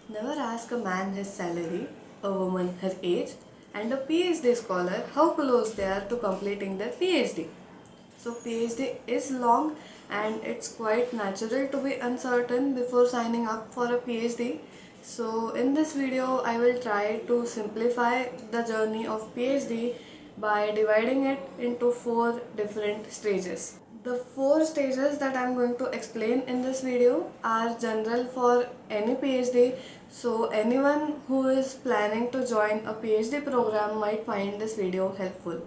Never ask a man his salary, a woman her age, and a PhD scholar how close they are to completing their PhD. So PhD is long and it's quite natural to be uncertain before signing up for a PhD. So in this video I will try to simplify the journey of PhD by dividing it into four different stages. The four stages that I am going to explain in this video are general for any PhD, so anyone who is planning to join a PhD program might find this video helpful.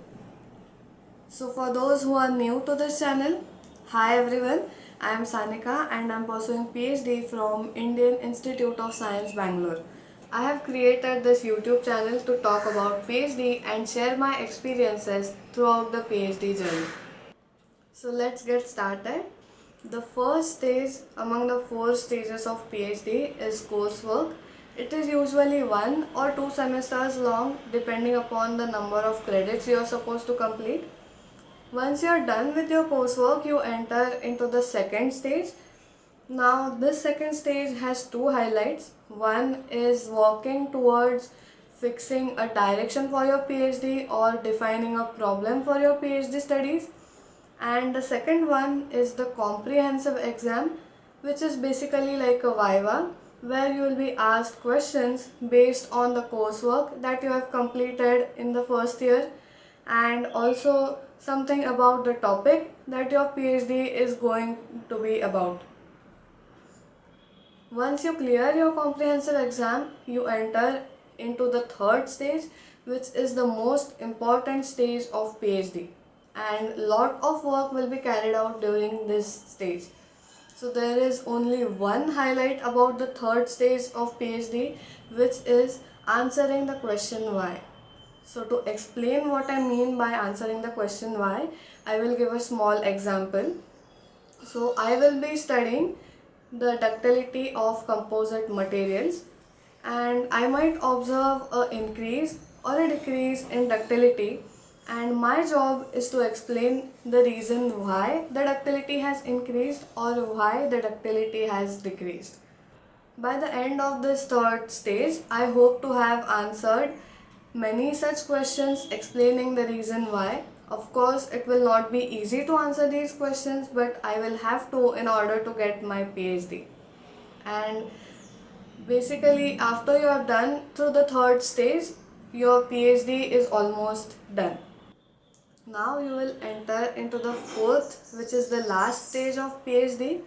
So for those who are new to this channel, hi everyone, I am Sanika and I am pursuing PhD from Indian Institute of Science, Bangalore. I have created this YouTube channel to talk about PhD and share my experiences throughout the PhD journey. So let's get started. The first stage among the four stages of PhD is coursework. It is usually 1 or 2 semesters long depending upon the number of credits you are supposed to complete. Once you are done with your coursework, you enter into the second stage. Now this second stage has two highlights. One is working towards fixing a direction for your PhD or defining a problem for your PhD studies, and the second one is the comprehensive exam, which is basically like a viva where you will be asked questions based on the coursework that you have completed in the first year and also something about the topic that your PhD is going to be about. Once you clear your comprehensive exam, you enter into the third stage, which is the most important stage of PhD, and lot of work will be carried out during this stage. So there is only one highlight about the third stage of PhD, which is answering the question why. So to explain what I mean by answering the question why, I will give a small example. So I will be studying the ductility of composite materials, and I might observe an increase or a decrease in ductility, and my job is to explain the reason why the ductility has increased or why the ductility has decreased. By the end of this third stage, I hope to have answered many such questions explaining the reason why. Of course, it will not be easy to answer these questions, but I will have to in order to get my PhD. And basically, after you are done through the third stage, your PhD is almost done. Now you will enter into the fourth, which is the last stage of PhD.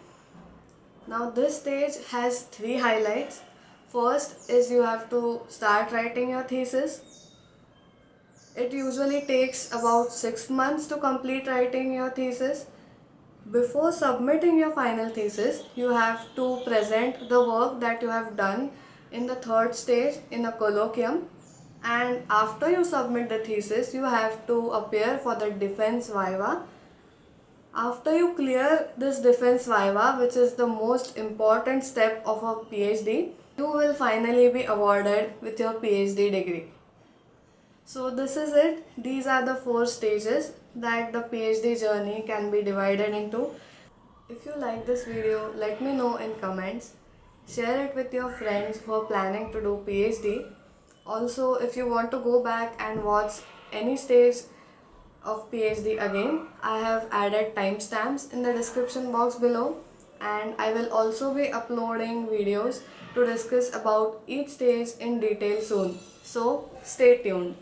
Now this stage has three highlights. First is you have to start writing your thesis. It usually takes about 6 months to complete writing your thesis. Before submitting your final thesis, you have to present the work that you have done in the third stage in a colloquium, and after you submit the thesis, you have to appear for the defense viva. After you clear this defense viva, which is the most important step of a PhD, you will finally be awarded with your PhD degree. So this is it. These are the four stages that the PhD journey can be divided into. If you like this video, let me know in comments. Share it with your friends who are planning to do PhD. Also, if you want to go back and watch any stage of PhD again, I have added timestamps in the description box below, and I will also be uploading videos to discuss about each stage in detail soon. So stay tuned.